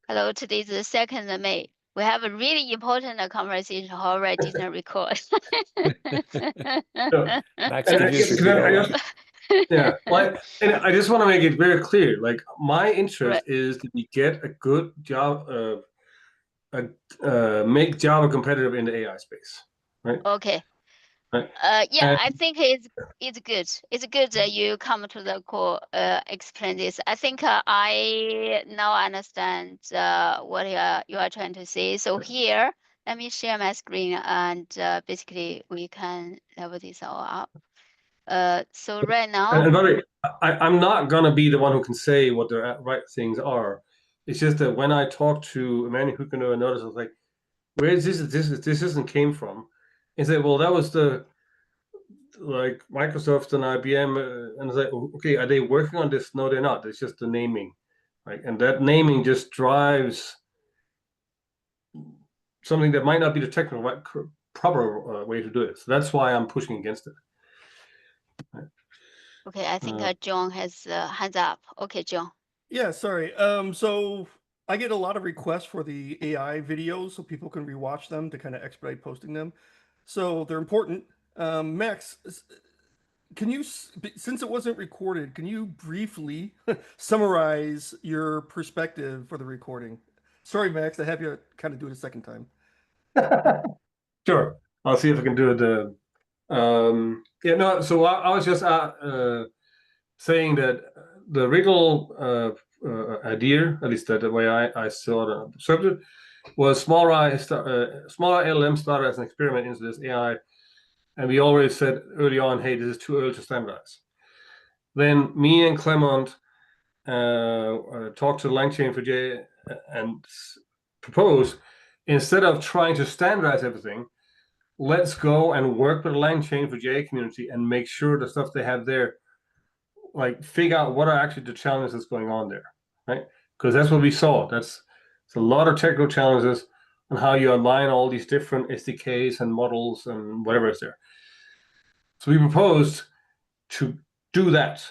Hello, today is the 2nd of May. We have a really important conversation, however, I didn't record. Max, could you just repeat Yeah, well, and I just want to make it very clear. Like, my interest Right. is that we get a good job, make Java competitive in the AI space, right? Okay. Right. Yeah, And I think it's good. It's good that you come to the call, explain this. I think I now understand what you are trying to say. So here, let me share my screen and basically we can level this all up. So right now, by the way, I'm not gonna be the one who can say what the right things are. It's just that when I talk to Emmanuel Huguenot and others, I was like, "Where is this isn't came from?" And said, "Well, that was the like Microsoft and IBM," and I was like, "Okay, are they working on this? No, they're not. It's just the naming, right? And that naming just drives something that might not be the technical right, proper way to do it. So that's why I'm pushing against it." Right. okay, I think John has hands up. Okay, John. Yeah, sorry. So I get a lot of requests for the AI videos so people can rewatch them to kind of expedite posting them. So they're important. Max, can you, since it wasn't recorded, can you briefly summarize your perspective for the recording? Sorry, Max, I have you kind of do it a second time. Sure, I'll see if I can do it. Yeah, no. So I was just saying that the original idea, at least the way I saw it and observed it, was smaller LLM started as an experiment into this AI, and we always said early on, hey, this is too early to standardize. Then me and Clement talked to LangChain4j and proposed, instead of trying to standardize everything, let's go and work with the LangChain4j community and make sure the stuff they have there, like figure out what are actually the challenges that's going on there, right? Because that's what we saw. It's a lot of technical challenges on how you align all these different SDKs and models and whatever is there. So we proposed to do that.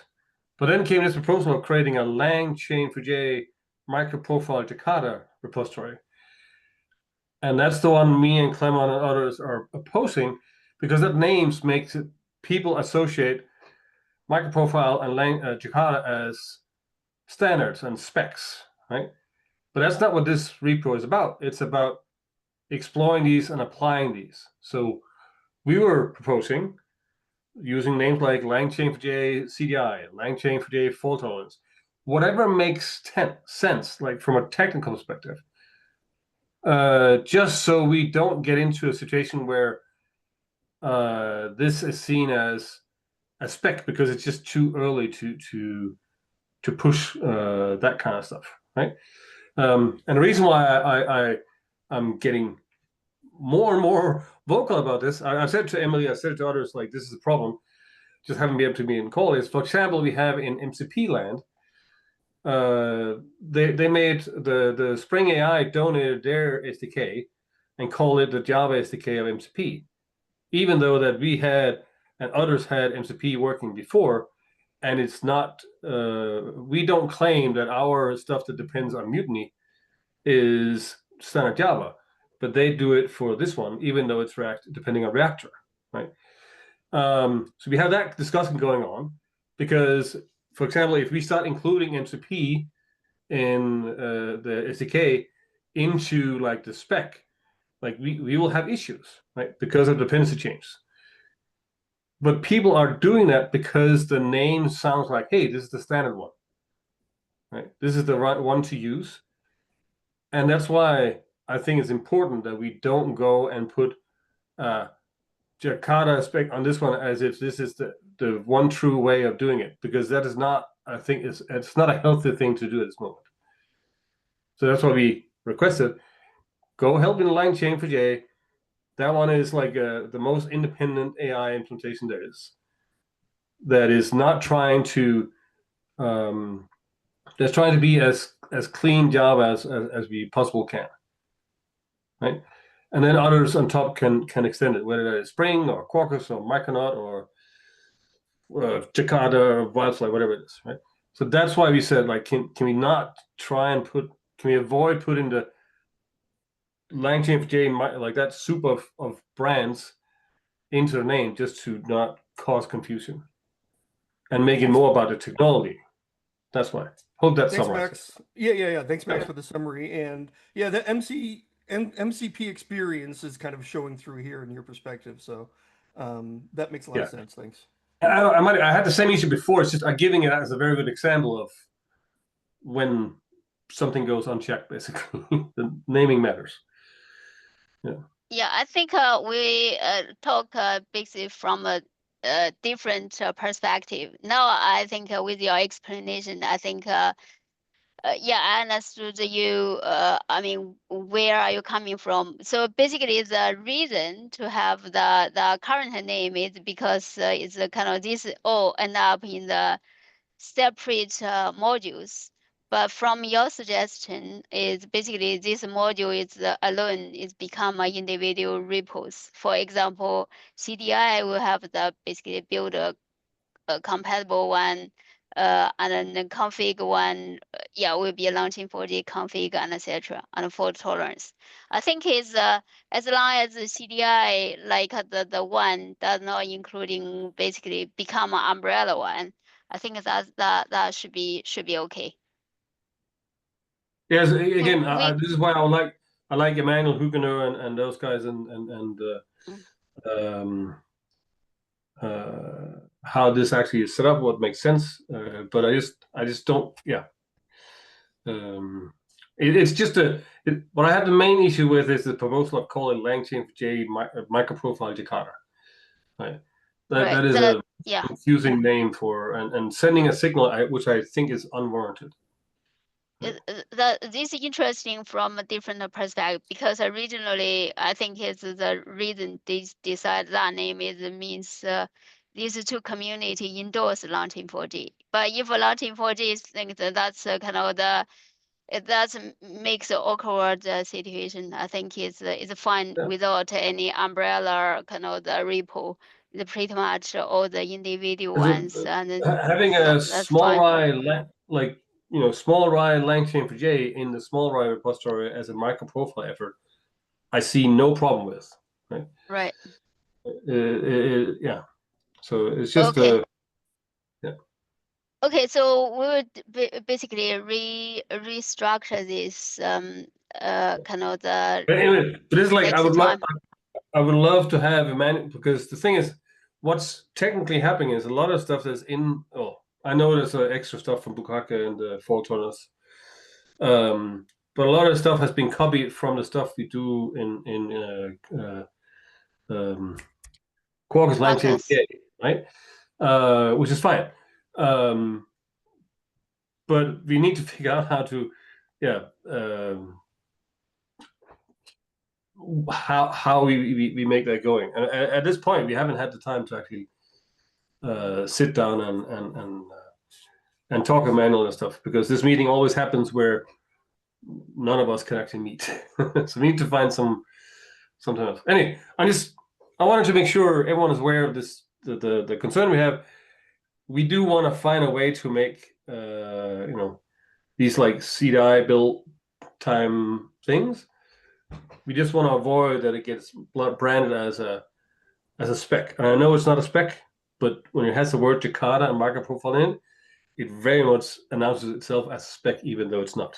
But then came this proposal of creating a LangChain4j MicroProfile Jakarta repository. And that's the one me and Clement and others are opposing, because that names makes it, people associate MicroProfile and Jakarta as standards and specs, right? But that's not what this repo is about. It's about exploring these and applying these. So we were proposing using names like LangChain4j CDI, LangChain4j fault tolerance, whatever makes sense, like from a technical perspective, just so we don't get into a situation where this is seen as a spec because it's just too early to push that kind of stuff, right? And the reason why I'm getting more and more vocal about this, I said to Emily, I said to others, like, this is a problem, just haven't been able to be in call, is, for example, we have in MCP land, they made the Spring AI donated their SDK and called it the Java SDK of MCP, even though that we had and others had MCP working before, and it's not. We don't claim that our stuff that depends on Mutiny is standard Java, but they do it for this one, even though it's depending on Reactor, right? So we have that discussion going on because, for example, if we start including MCP in the SDK into like the spec, like we will have issues, right? Because of dependency changes. But people are doing that because the name sounds like, hey, this is the standard one, right? This is the right one to use. And that's why I think it's important that we don't go and put Jakarta spec on this one as if this is the one true way of doing it, because that is not, I think it's not a healthy thing to do at this moment. So that's why we requested, go help in the LangChain4j. That one is like the most independent AI implementation there is. That is not trying to that's trying to be as clean Java as we possible can, right? And then others on top can extend it, whether that is Spring or Quarkus or Micronaut or Jakarta or Wildfly, whatever it is, right? So that's why we said, like, can we not try and can we avoid putting the LangChain like that soup of brands into the name just to not cause confusion and make it more about the technology. That's why. Hope that Thanks, summarizes. Max. Yeah. Thanks, Max, for the summary. And yeah, the MCP experience is kind of showing through here in your perspective. So that makes a lot of sense. Thanks. I had the same issue before. It's just I'm giving it as a very good example of when something goes unchecked, basically. The naming matters. Yeah, I think we talk basically from a different perspective. Now, I think with your explanation, I think, yeah, I understood you. I mean, where are you coming from? So basically, the reason to have the current name is because it's a kind of this all end up in the separate modules. But from your suggestion, is basically this module is alone is become an individual repos. For example, CDI will have the basically build a compatible one, and then the config one, yeah, will be launching for the config and etc. and fault tolerance. I think is as long as the CDI like the one does not including basically become an umbrella one. I think that should be okay. Yes, again, So this is why I like Emmanuel Huguenot and those guys and how this actually is set up, what makes sense. But I just don't. Yeah. It's just what I have the main issue with is the proposal of calling LangChain MicroProfile Jakarta. Right. That is a confusing name for and sending a signal which I think is unwarranted. This is interesting from a different perspective because originally I think it's the reason they decide that name means these two community endorse launching 4G. But if launching 4G think that's kind of that makes an awkward situation. I think it's fine without any umbrella kind of the repo. The pretty much all the individual ones and having a small like small RAI LangChain4j in the small RAI repository as a microprofile effort, I see no problem with. Right. Yeah. So it's just yeah. Okay, so we would basically restructure this kind of the. But anyway, but it's like I would love to have a man because the thing is, what's technically happening is a lot of stuff that's in. Oh, I know there's extra stuff from Bukake and the fault tolerance, but a lot of stuff has been copied from the stuff we do in Quarkus LangChain, right? Which is fine, but we need to figure out how to, how we make that going. And at this point, we haven't had the time to actually sit down and talk Emmanuel and stuff because this meeting always happens where none of us can actually meet. So we need to find some time else. Anyway, I wanted to make sure everyone is aware of this. The concern we have. We do want to find a way to make these like CDI build time things. We just want to avoid that it gets branded as a spec. And I know it's not a spec, but when it has the word Jakarta and MicroProfile in it, it very much announces itself as a spec, even though it's not.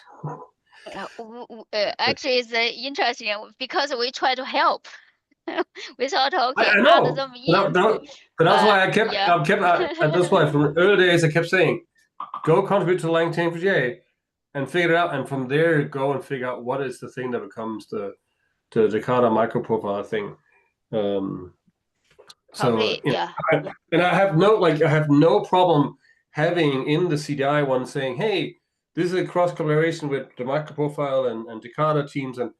Actually, it's interesting because we try to help. We thought, okay, I know, add them in. but that's why I kept. That's why from the early days I kept saying, go contribute to LangChain4j and figure it out, and from there go and figure out what is the thing that becomes the Jakarta MicroProfile thing. Probably, and I have no problem having in the CDI one saying, hey, this is a cross collaboration with the MicroProfile and Jakarta teams, and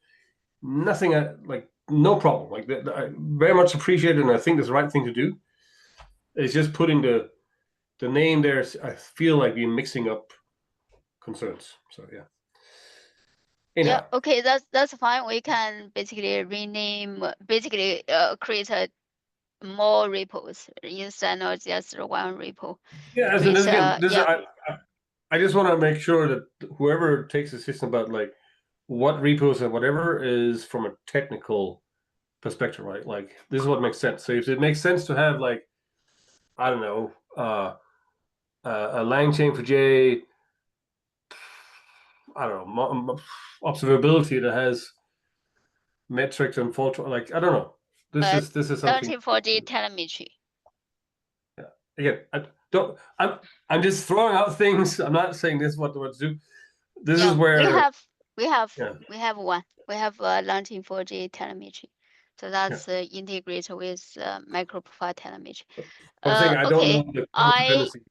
nothing like no problem. Like I very much appreciate it, and I think it's the right thing to do. It's just putting the name there. I feel like we're mixing up concerns. So yeah. Yeah. Okay. That's fine. We can basically rename. Basically, create more repos instead of just one repo. Yeah. I just want to make sure that whoever takes a decision about like what repos and whatever is from a technical perspective, right? Like this is what makes sense. So if it makes sense to have like, I don't know, a LangChain for J, I don't know, observability that has metrics and fault, like I don't know. This is something. LT4G telemetry. Yeah. Again, I'm just throwing out things. I'm not saying this is what to do. This is where we have one. We have launching 4G telemetry. So that's integrated with MicroProfile telemetry. I'm saying I don't know the dependency.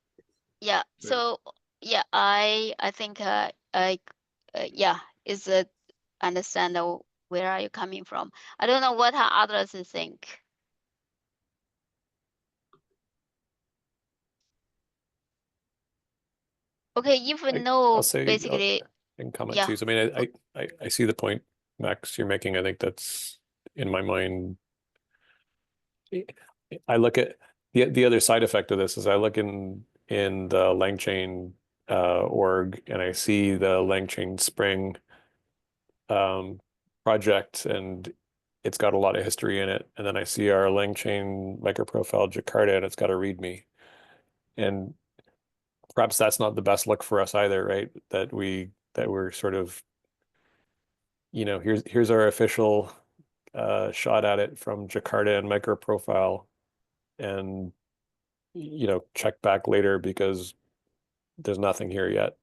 Yeah. So yeah, I think is understand where are you coming from. I don't know what others think. Okay, even though I'll say, basically, I can comment too. So, I mean, I see the point, Max, you're making. I think that's in my mind. I look at the other side effect of this is I look in the LangChain org and I see the LangChain Spring project, and it's got a lot of history in it. And then I see our LangChain MicroProfile Jakarta, and it's got a README. And perhaps that's not the best look for us either, right? That we're sort of, here's our official shot at it from Jakarta and MicroProfile, and check back later because there's nothing here yet.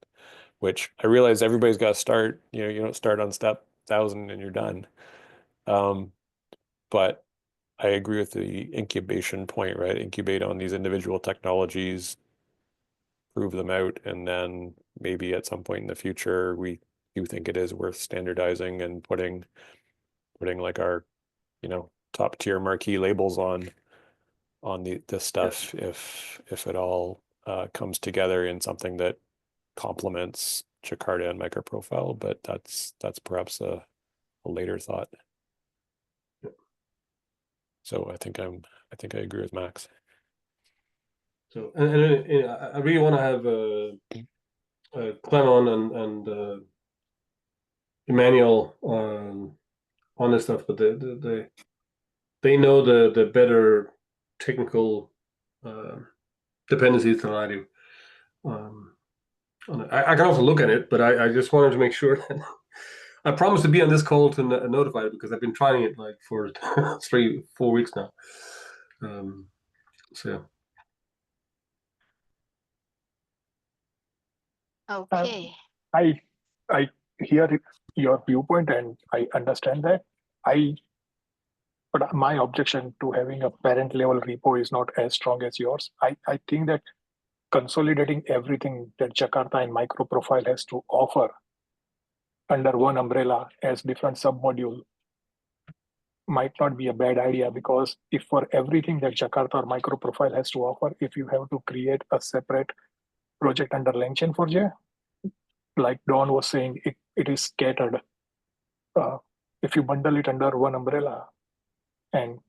Which I realize everybody's got to start. You don't start on step 1,000 and you're done. But I agree with the incubation point, right? Incubate on these individual technologies, prove them out, and then maybe at some point in the future, we do think it is worth standardizing and putting like our, top tier marquee labels on this stuff if it all comes together in something that complements Jakarta and MicroProfile. But that's perhaps a later thought. So I think I agree with Max. So and I really want to have Clement and Emmanuel on this stuff, but they know the better technical dependencies than I do. I can also look at it, but I just wanted to make sure that I promised to be on this call to notify it because I've been trying it like for 3-4 weeks now. So yeah. Okay. I hear your viewpoint and I understand that. But my objection to having a parent level repo is not as strong as yours. I think that consolidating everything that Jakarta and MicroProfile has to offer under one umbrella as different submodule might not be a bad idea, because if for everything that Jakarta or MicroProfile has to offer, if you have to create a separate project under LangChain 4J, like Don was saying, it is scattered. If you bundle it under one umbrella and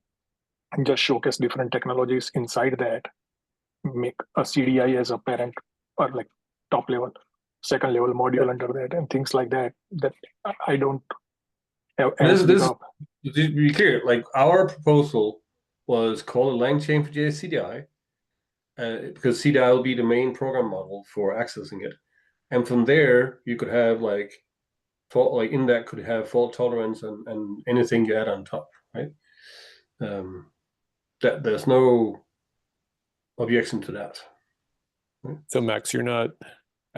just showcase different technologies inside that, make a CDI as a parent or like top level, second level module under that, and things like that, that I don't have as big of. To be clear, like our proposal was called a LangChain for J CDI, because CDI will be the main program model for accessing it. And from there, you could have like in that could have fault tolerance and anything you add on top, right? That there's no objection to that. Right? So Max, I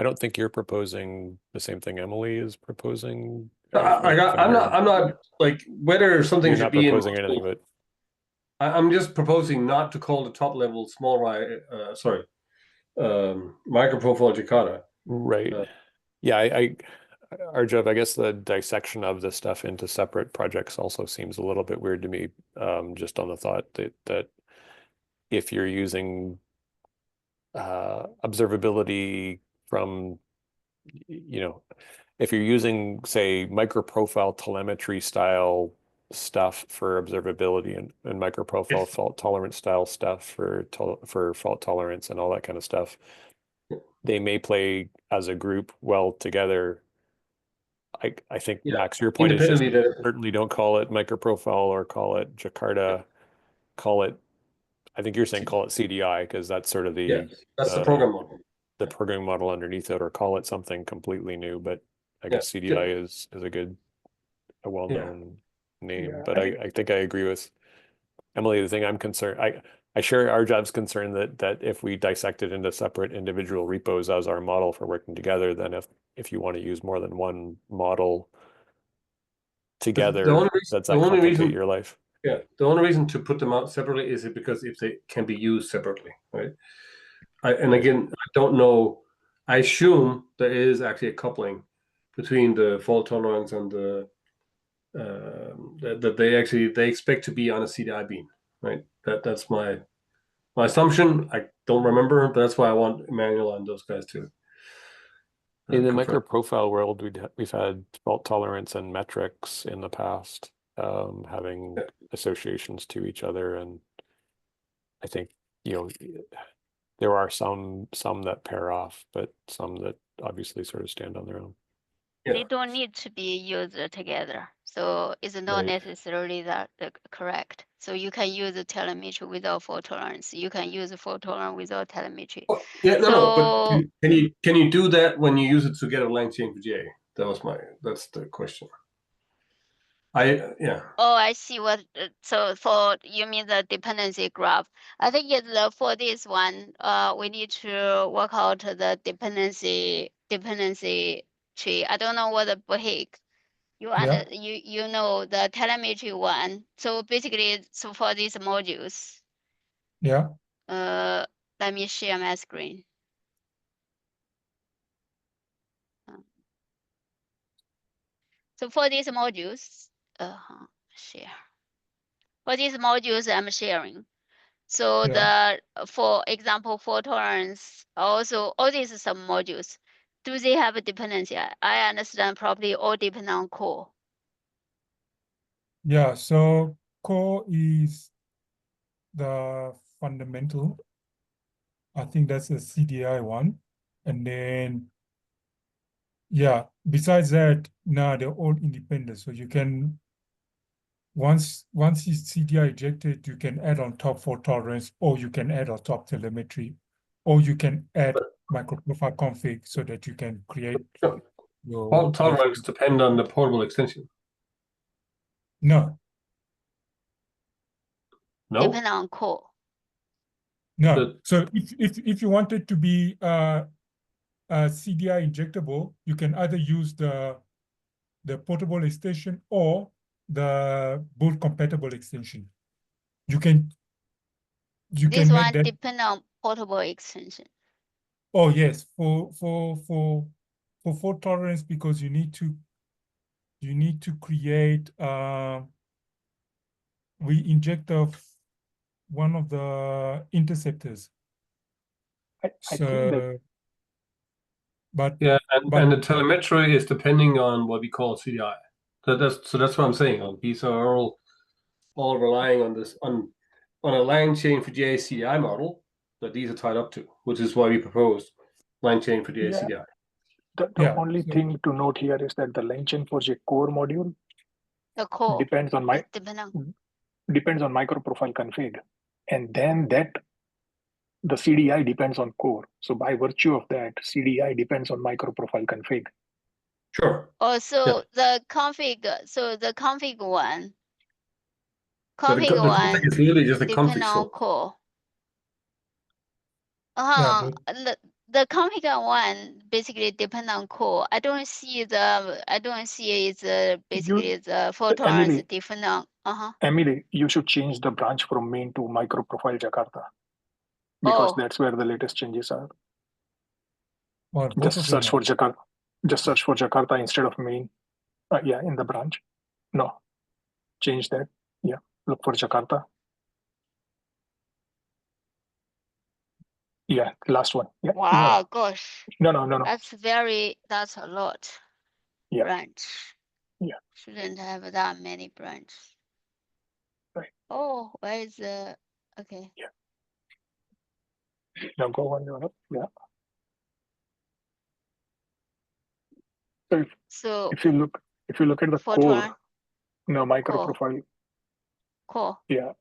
don't think you're proposing the same thing Emily is proposing. I'm not like whether something you're should not be proposing anything, but I'm just proposing not to call the top level MicroProfile Jakarta. Right. Yeah, our job, I guess the dissection of this stuff into separate projects also seems a little bit weird to me, just on the thought that if you're using observability from, if you're using, say, MicroProfile telemetry style stuff for observability and MicroProfile fault tolerance style stuff for fault tolerance and all that kind of stuff, they may play as a group well together. I think, Yeah. Max, your point is just Independently, certainly don't call it MicroProfile or call it Jakarta. Call it, I think you're saying call it CDI because that's sort of yeah, the that's the program model. the programming model underneath it, or call it something completely new. But I Yeah. guess CDI is a well-known name. Yeah, But I think I agree with Emily. The thing I'm concerned, I share our job's concern that if we dissect it into separate individual repos as our model for working together, then if you want to use more than one model together, does that complicate your life? Yeah, the only reason to put them out separately is because if they can be used separately, right? Again, I don't know. I assume there is actually a coupling between the fault tolerance and the that they expect to be on a CDI beam, right? That's my assumption. I don't remember, but that's why I want Emmanuel and those guys to. In the confirm. MicroProfile world, we've had fault tolerance and metrics in the past, having associations to each other, and I think there are some that pair off, but some that obviously sort of stand on their own. They don't need to be used together. So it's not Right. necessarily that correct. So you can use the telemetry without fault tolerance. You can use fault tolerance without telemetry. Oh, yeah, no, but can you do that when you use it to get a line chain for GA? That's the question. Yeah. Oh, I see what. So for you mean the dependency graph? I think it's for this one. We need to work out the dependency tree. I don't know what the BHIC. You know the telemetry one. So basically, so for these modules. Yeah. Let me share my screen. So for these modules, share. For these modules I'm sharing. So for example, fault tolerance, also all these some modules, do they have a dependency? I understand probably all depend on core. Yeah, so core is the fundamental. I think that's a CDI one. And then, yeah, besides that, now they're all independent. So you can, once it's CDI ejected, you can add on top fault tolerance, or you can add on top telemetry, or you can add MicroProfile config so that you can create your Fault tolerance depend on the portable extension. No. Depend on core. No. So if you want it to be CDI injectable, you can either use the portable extension or the boot compatible extension. You can This make one that. depend on portable extension. Oh yes, for fault tolerance, because you need to create we inject one of the interceptors. I think that, but the telemetry is depending on what we call CDI. That's what I'm saying. These are all relying on this on a line chain for GA CDI model that these are tied up to, which is why we proposed line chain for GA CDI. The only thing to note here is that the line chain for the core module depends on MicroProfile config, and then the CDI depends on core. So by virtue of that, CDI depends on MicroProfile config. Sure. Oh, so the config one. Config one config is really just a config on core. The config one basically depend on core. I don't see it's basically the fault tolerance different on. Emily, you should change the branch from main to MicroProfile Jakarta, because that's where the latest changes are. Well, just search for Jakarta. Just search for Jakarta instead of main. In the branch. No, change that. Yeah, look for Jakarta. Yeah, last one. Yeah. Wow, gosh. No. That's a lot. Yeah. Branch. Yeah. Shouldn't have that many branches. Right. Oh, where is the okay? Yeah. Now go on. Yeah. So if you look at the for one core, no MicroProfile, core. yeah,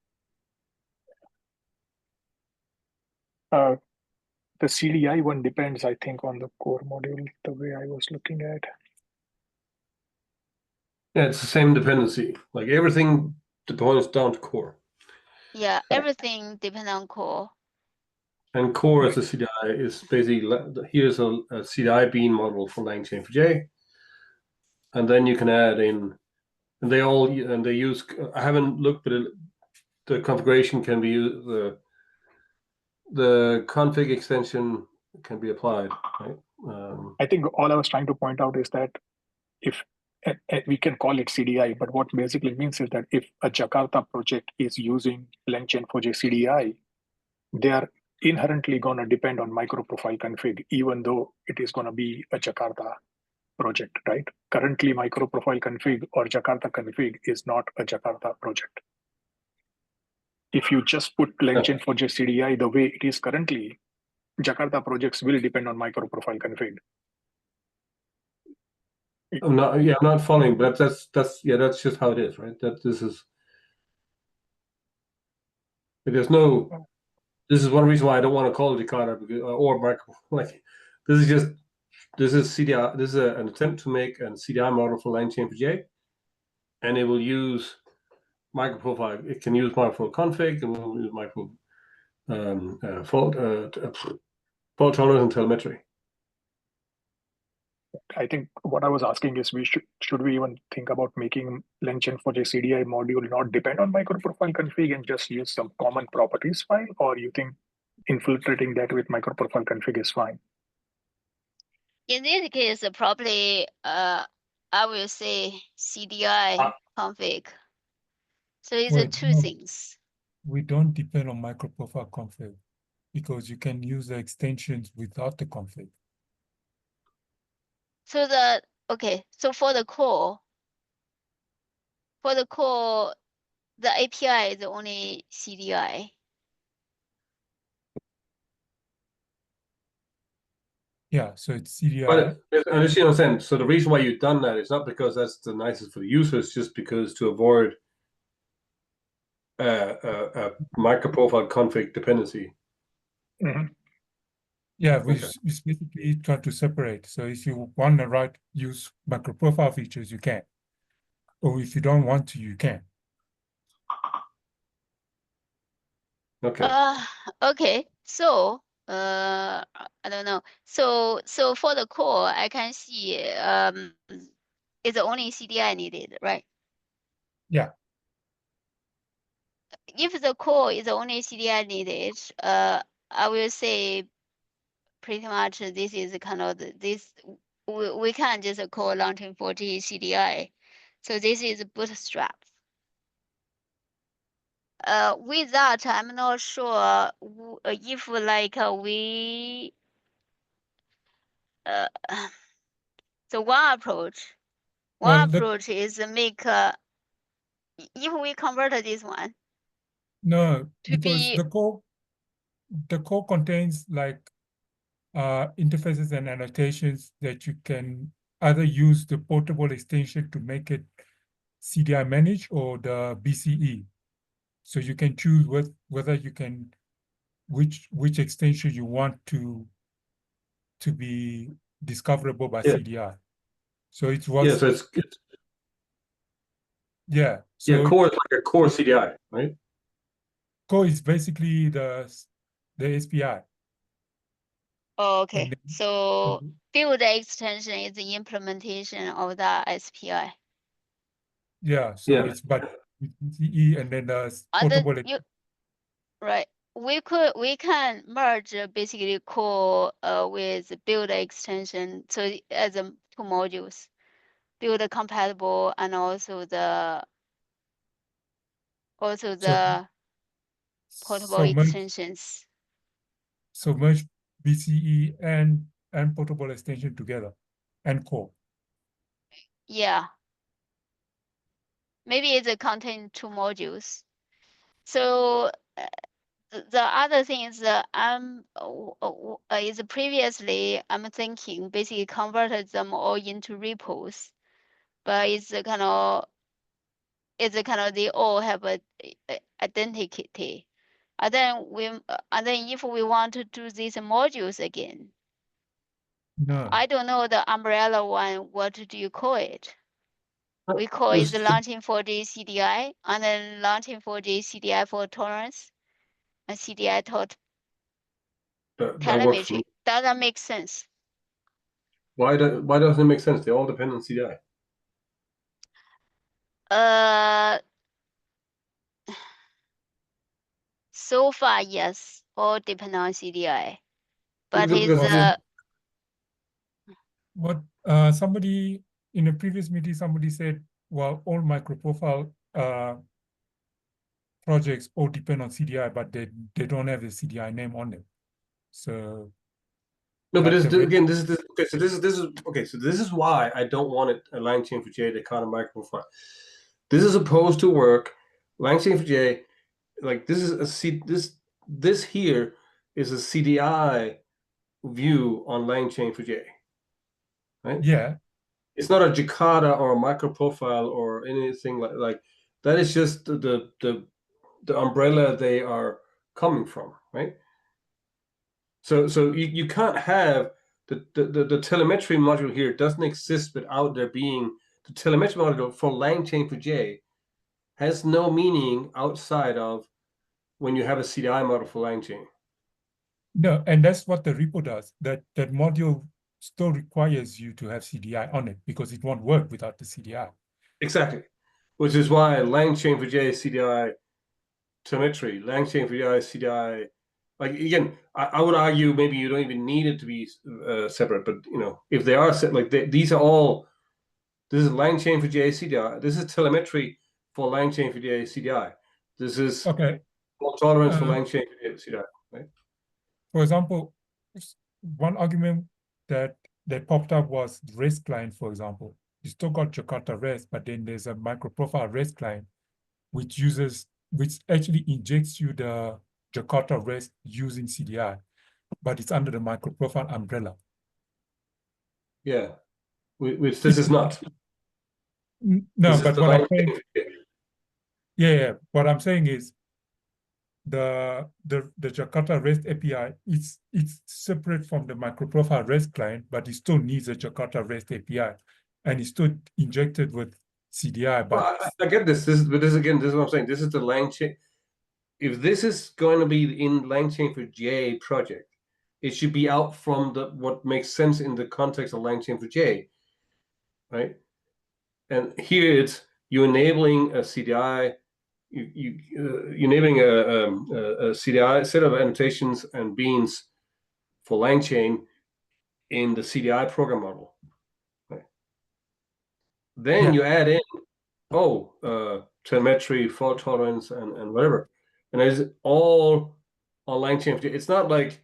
the CDI one depends, I think, on the core module. The way I was looking at. Yeah, it's the same dependency. Like everything depends down to core. Yeah, everything depends on core. And core as a CDI is basically, here's a CDI bean model for LangChain4j. And then you can add in, and they use, I haven't looked, but the configuration can be used, the config extension can be applied, right? I think all I was trying to point out is that if we can call it CDI, but what basically means is that if a Jakarta project is using LangChain4j CDI, they are inherently going to depend on MicroProfile config, even though it is going to be a Jakarta project, right? Currently, MicroProfile config or Jakarta config is not a Jakarta project. If you just put LangChain4j CDI the way it is currently, Jakarta projects will depend on MicroProfile config. I'm not following, but that's just how it is, right? This is one reason why I don't want to call it Jakarta or micro, like this is CDI, this is an attempt to make a CDI model for LangChain4j, and it will use MicroProfile. It can use MicroProfile config, and will use micro fault tolerance and telemetry. I think what I was asking is, should we even think about making LangChain4j CDI module not depend on MicroProfile config and just use some common properties file, or you think infiltrating that with MicroProfile config is fine? In this case, probably I will say CDI config. So it's Wait, two no, things. we don't depend on MicroProfile config because you can use the extensions without the config. So so for the core, the API is only CDI. Yeah, so it's CDI. But I understand what I'm saying. So the reason why you've done that is not because that's the nicest for the user, it's just because to avoid a MicroProfile config dependency. Mm-hmm. Yeah, we basically try to separate. So if you want to use MicroProfile features, you can. Or if you don't want to, you can. Okay. Okay. So I don't know. So for the core, I can see it's only CDI needed, right? Yeah. If the core is only CDI needed, I will say pretty much this is kind of this. We can't just call LangChain4j CDI. So this is bootstrap. With that, I'm not sure if like we so one approach is make if we convert this one No, to because be the core contains like interfaces and annotations that you can either use the portable extension to make it CDI managed or the BCE. So you can choose whether you can which extension you want to be discoverable by CDI. So it was so it's So core is like a core CDI, right? core is basically the SPI. oh, okay. And So build extension is the implementation of that SPI. yeah, so it's but BCE and then the portable. Right. We can merge basically core with build extension. So as two modules, build compatible and also the portable extensions. So merge BCE and portable extension together and core. Yeah. Maybe it's a contain two modules. So the other thing is is previously I'm thinking basically converted them all into repos, but it's a kind of they all have a identity. And then if we want to do these modules again, No, I don't know the umbrella one. What do you call it? We call it This- the launching 4G CDI, and then launching 4G CDI for tolerance, and CDI taught that works for me. telemetry. Doesn't make sense. Why doesn't it make sense? They all depend on CDI. So far, yes, all depend on CDI, but Because it's what somebody in a previous meeting, somebody said, well, all MicroProfile projects all depend on CDI, but they don't have the CDI name on them. So no, but like this, the again, this is okay. So this is okay. So this is why I don't want it a line chain for J to kind of MicroProfile. This is supposed to work. Line chain for J, like this is a C. This here is a CDI view on line chain for J, right? yeah, It's not a Jakarta or a MicroProfile or anything like that. Is just the umbrella they are coming from, right? So you can't have the telemetry module here doesn't exist without there being the telemetry module for LangChain for J has no meaning outside of when you have a CDI model for LangChain. no, and that's what the repo does. That module still requires you to have CDI on it because it won't work without the CDI. Exactly, which is why LangChain for J CDI telemetry, LangChain for J CDI. Like again, I would argue maybe you don't even need it to be separate, but you know if they are set, like these are all. This is LangChain for J CDI. This is telemetry for LangChain for J CDI. This is Okay. fault tolerance for LangChain for J CDI. Right? For example, one argument that popped up was REST client, for example. You still got Jakarta REST, but then there's a MicroProfile REST client, which actually injects you the Jakarta REST using CDI, but it's under the MicroProfile umbrella. Yeah, which this is not. No, this but is what I'm saying, yeah, what I'm saying is the Jakarta REST API, it's separate from the MicroProfile REST client, but it still needs a Jakarta REST API, and it's still injected with CDI. But Well, I get this. This is what I'm saying. This is the LangChain. If this is going to be in LangChain for J project, it should be out from what makes sense in the context of LangChain for J, right? And here it's you enabling a CDI. You're enabling a CDI set of annotations and beans for LangChain in the CDI program model. Right? Then you add in, telemetry, fault tolerance, and whatever. And it's all on LangChain. It's not like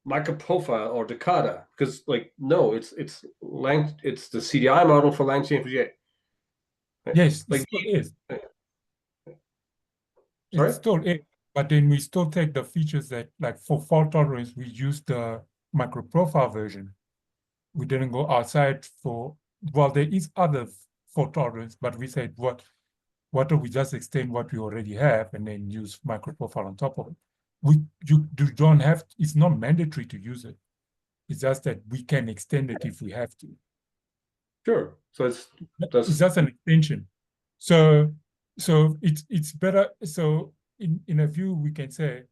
MicroProfile or Jakarta, because no, it's the CDI model for LangChain for J. Right? yes, it Like still is. Sorry? It still is. But then we still take the features that, like for fault tolerance, we use the MicroProfile version. We didn't go outside for, well, there is other fault tolerance, but we said, what don't we just extend what we already have and then use MicroProfile on top of it? You don't have, it's not mandatory to use it. It's just that we can extend it if we have to. Sure. So it's just an extension. So it's better. So in a view, we can say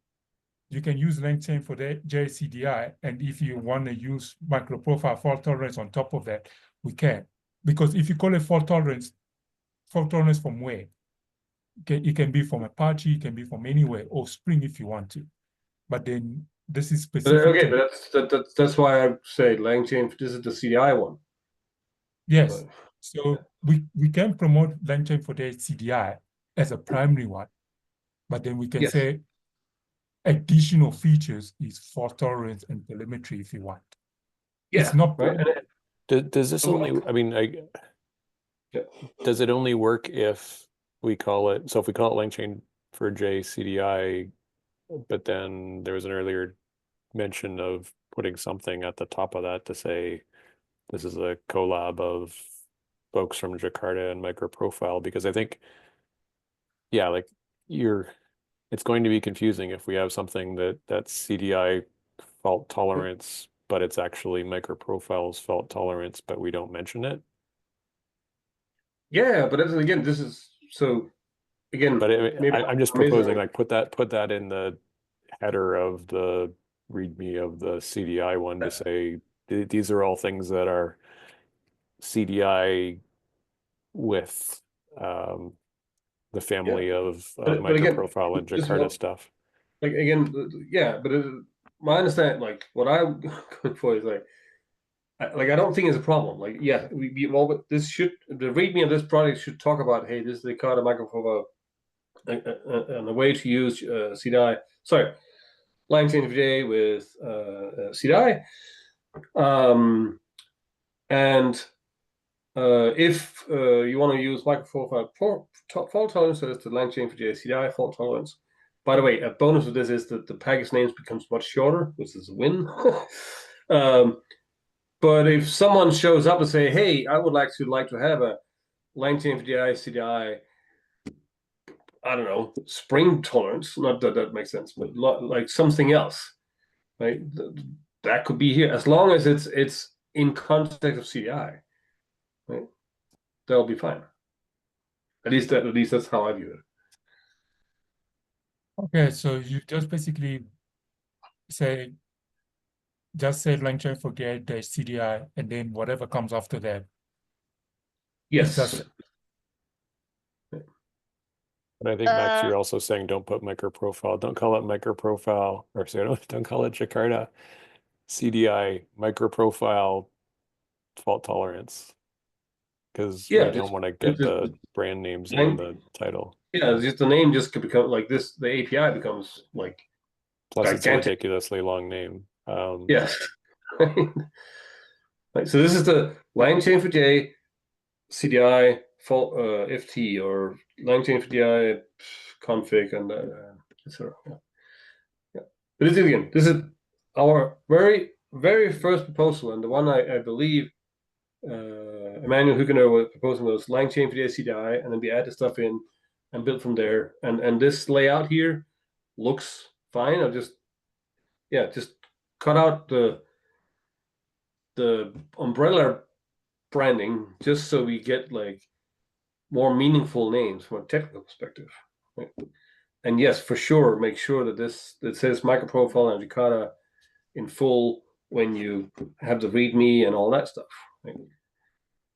you can use LangChain for the JCDI, and if you want to use MicroProfile fault tolerance on top of that, we can. Because if you call it fault tolerance from where? It can be from Apache, it can be from anywhere, or Spring if you want to. But then this is specific. Okay, but that's why I say LangChain. This is the CDI one. Yes. So we can promote LangChain for the CDI as a primary one, but then we can say additional features is fault tolerance and telemetry if you want. Yeah, it's not right. Does this only? I mean, does it only work if we call it? So if we call it LangChain for J CDI, But then there was an earlier mention of putting something at the top of that to say this is a collab of folks from Jakarta and MicroProfile, because I think, yeah, like it's going to be confusing if we have something that's CDI fault tolerance, but it's actually MicroProfile's fault tolerance, but we don't mention it. Yeah, but again, this is so. Again, but I'm just proposing, like, put that in the header of the README of the CDI one to say these are all things that are CDI with the family of MicroProfile and Jakarta stuff. Like again, yeah, but my understanding, like what I'm going for is like I don't think it's a problem. Like, yeah, but this should, the README of this project should talk about, hey, this is the Jakarta MicroProfile and a way to use CDI. Sorry, line chain FJ with CDI. And if you want to use MicroProfile fault tolerance, so that's the line chain for CDI fault tolerance. By the way, a bonus of this is that the package names becomes much shorter, which is a win. But if someone shows up and say, "Hey, I would like to have a line chain for CDI, I don't know, spring tolerance," not that that makes sense, but like something else, right? That could be here as long as it's in context of CDI, right? That'll be fine. At least that's how I view it. Okay, so you just basically say line chain forget the CDI, and then whatever comes after that. Yes. But I think, Max, you're also saying don't put MicroProfile, don't call it MicroProfile, or sorry, don't call it Jakarta CDI MicroProfile fault tolerance, because we don't want to get the brand names in the title. Yeah, just the name just could become like this. The API becomes like plus gigantic. It's a ridiculously long name. Yes. Right, so this is the line chain for J CDI fault FT or line chain for DI config and etc. Yeah. But this is our very first proposal, and the one I believe Emmanuel Huguenot was proposing was line chain for the CDI, and then we add the stuff in and build from there. And this layout here looks fine. I'll just cut out the umbrella branding just so we get like more meaningful names from a technical perspective. Right? And yes, for sure, make sure that that says MicroProfile and Jakarta in full when you have the README and all that stuff. Right?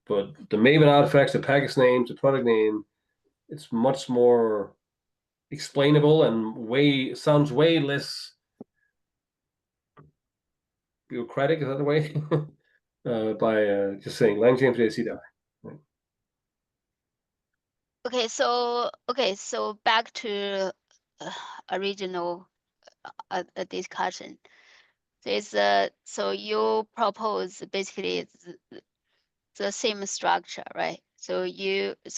But the Maven artifacts, the package names, the product name, it's much more explainable and sounds way less bureaucratic, is that the way? By just saying line chain for CDI. Right? Okay, so back to original discussion. So you propose basically the same structure, right? So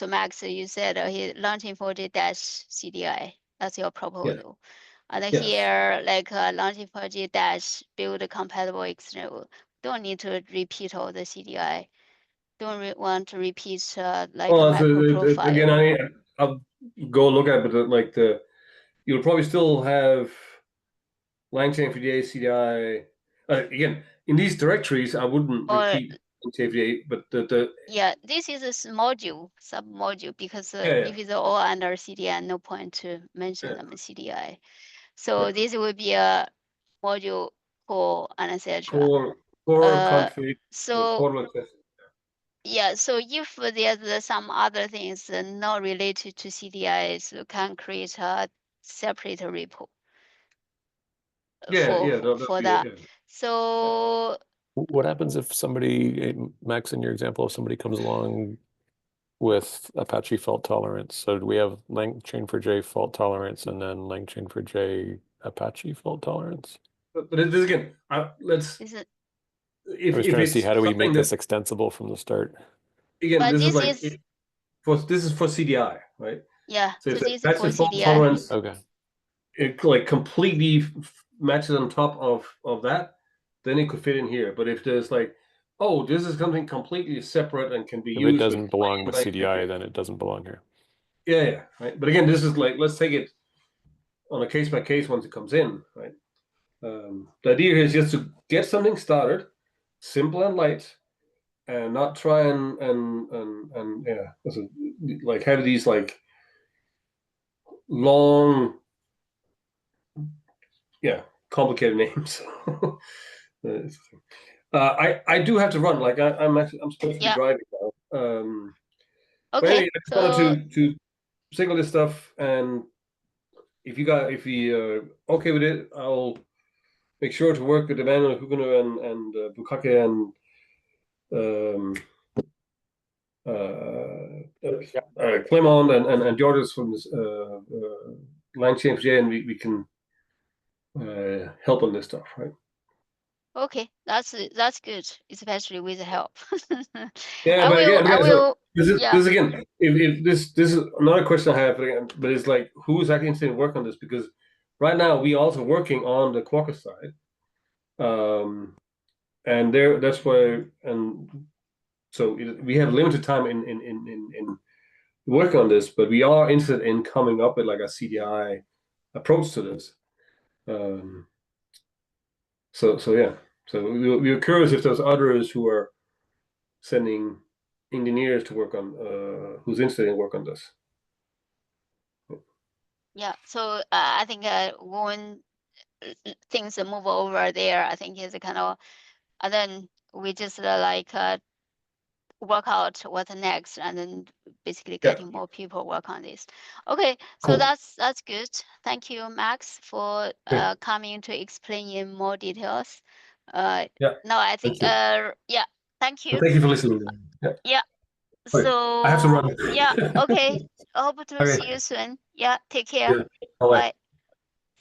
Max, you said launching 40-CDI. That's your proposal. Yeah. And yes. Here, like launching 40- build a compatible external. Don't need to repeat all the CDI. Don't want to repeat like MicroProfile. Again, I'll go look at it, but like you'll probably still have line chain for the CDI. Again, in these directories, I wouldn't repeat CDI, but yeah, this is a module, sub-module, because if it's all under CDI, no point to mention them CDI. So this will be a module core and etc. Core config. So yeah, so if there's some other things not related to CDIs, you can create a separate repo. For that. So what happens if somebody, Max, in your example, if somebody comes along with Apache fault tolerance? So do we have LangChain for J fault tolerance and then LangChain for J Apache fault tolerance? But this again, let's. I was trying to see how do we make this extensible from the start. Again, this is for CDI, right? Yeah, so this is Apache for fault CDI. tolerance. Okay. it like completely matches on top of that, then it could fit in here. But if there's like, oh, this is something completely separate and can be If it used doesn't with belong with like, CDI, then it doesn't belong here. yeah, right. But again, this is like, let's take it on a case by case once it comes in, right? The idea here is just to get something started, simple and light, and not try and yeah, like have these like long, yeah, complicated names. I do have to run. Like I'm supposed to be Yeah. driving now. But Okay. anyway, I just So wanted to signal this stuff, and if you okay with it, I'll make sure to work with Emmanuel Huguenot and Bukake and Clement and Georges from this line change, and we can help on this stuff, right? okay, that's good, especially with the help. Yeah, I but will. again, so Yeah. this again, if this is another question I have again, but it's like who's actually interested in work on this? Because right now we also working on the Quarkus side, and that's why, and so we have limited time in working on this, but we are interested in coming up with like a CDI approach to this. So yeah, so we were curious if there's others who are sending engineers to work on who's interested in work on this. Yeah. So I think when things move over there, I think is kind of, and then we just work out what's next, and then basically Yeah. getting more people work on this. Okay, so Cool. that's good. Thank you, Max, for Okay. coming to explain in more details. Yeah. Now I think Thank you. yeah, thank you. Thank you for listening. Yeah. Yeah. Okay. So I have to run. yeah, okay. Hope to Okay. see you soon. Yeah, take care. Yeah. Bye. Bye.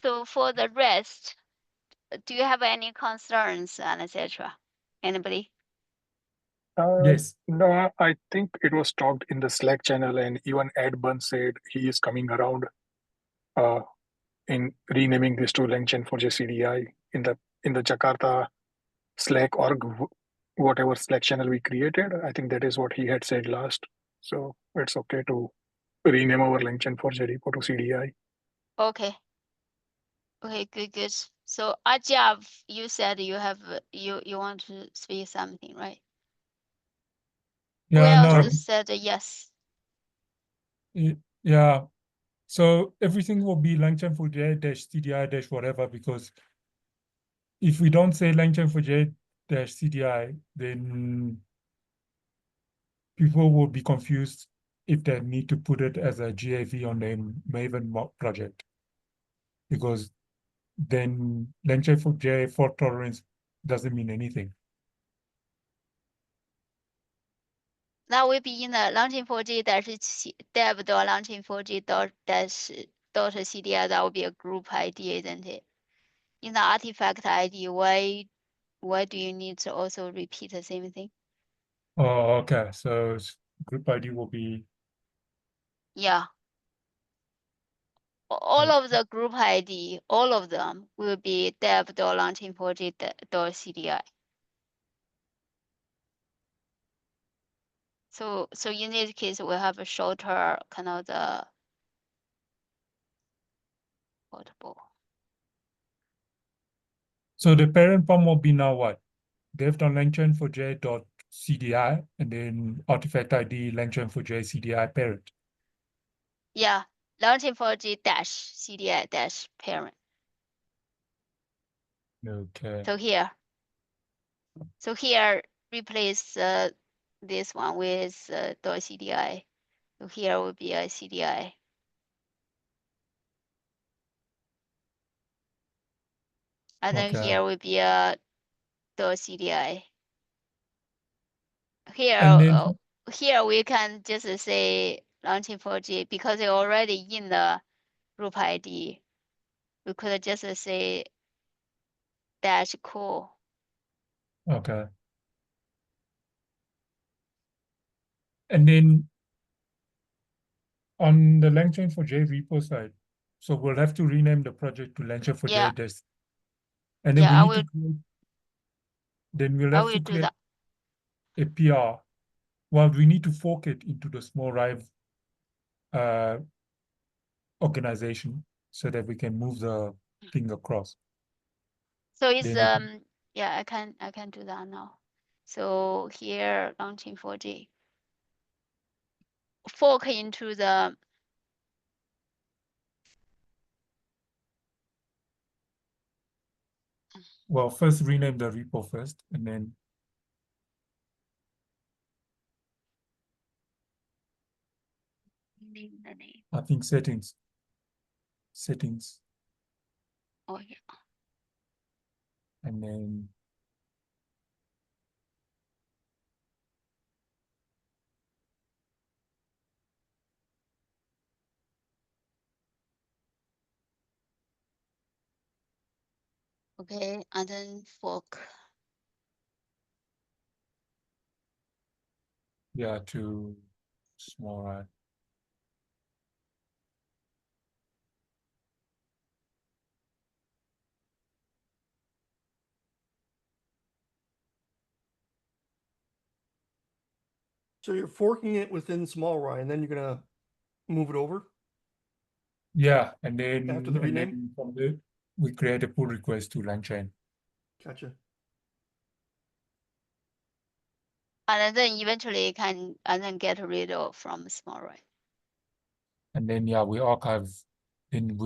So for the rest, do you have any concerns and etc.? Anybody? Yes. No, I think it was talked in the Slack channel, and even Ed Bunn said he is coming around uh, in renaming this to LangChain4j CDI in the Jakarta Slack org, whatever Slack channel we created. I think that is what he had said last. So it's okay to rename our LangChain4j repo to CDI. Okay. Okay, good. So Ajab, you said you have you want to speak something, right? Who Yeah, no, else said yes? yeah. So everything will be LangChain4j dash CDI dash whatever, because if we don't say LangChain4j dash CDI, then people will be confused if they need to put it as a GAV on their Maven project, because then LangChain4j fault tolerance doesn't mean anything. That will be in the LangChain4j dev.langchain4j dot CDI. That will be a group ID, isn't it? In the artifact ID, why do you need to also repeat the same thing? Oh, okay. So group ID will be, Yeah. All of the group ID, all of them will be dev.langchain4j dot CDI. So in this case, we have a shorter kind of the portable. so the parent form will be now what? dev.langchain4j dot CDI and then artifact ID LangChain4j CDI parent. Yeah, LangChain4j dash CDI dash parent. Okay. So here replace this one with .cdi. So here will be a CDI. And then Okay. here will be a .cdi. Here, And then here we can just say LangChain4j because they're already in the group ID. We could just say dash cool. okay. And then on the LangChain4j repo side, So we'll have to rename the project to Launcher4j. Yeah. And then Yeah, we I need will. to create, then we'll I have will to do create that. a PR. Well, we need to fork it into the small Rive organization so that we can move the thing across. So it's Then yeah, I can do that now. So here launching 4G. Fork into the well, first rename the repo first, and then name the name. I think settings. Oh yeah. And then Okay, and then fork. yeah, to small Rive. So you're forking it within small Rye, and then you're gonna move it over Yeah, and then after the rename. then from there we create a pull request to LangChain. Gotcha. And then eventually you can and then get rid of from small right. And then yeah, we archive. Then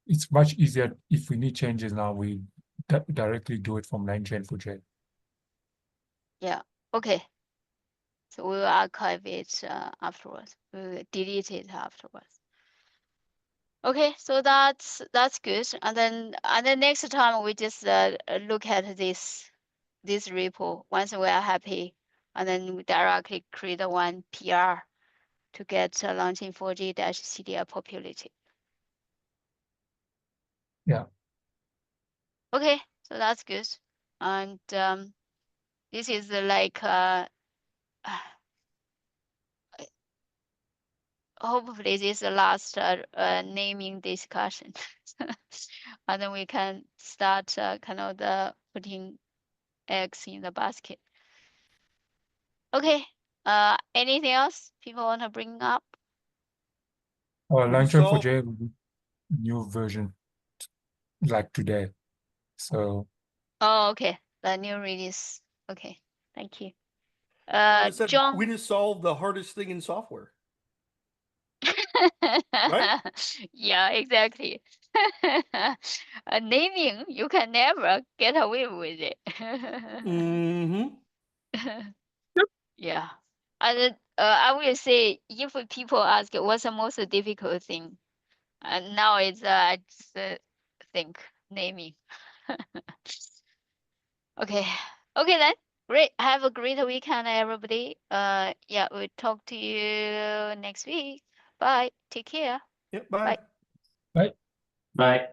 it's much easier if we need changes now. We directly do it from LangChain4j. Yeah. Okay. So we will archive it afterwards. We will delete it afterwards. Okay, so that's good. And then next time we just look at this repo once we are happy, and then we directly create one PR to get launching 4G-CDI populated. Yeah. Okay, so that's good. And this is like hopefully this is the last naming discussion, and then we can start kind of the putting eggs in the basket. Okay. Anything else people want to bring up? LangChain4j will be new version like today. So Oh, okay. The new release. Okay. Thank you. Like I said, John. we just solved the hardest thing in software. Right? Yeah, exactly. Naming, you can never get away with it. Mm-hmm. Yeah. And I will say, if people ask what's the most difficult thing, now it's I just think naming. Okay. Okay then. Great. Have a great weekend, everybody. Yeah, we'll talk to you next week. Bye. Take care. Yep. Bye. Bye. bye. Bye.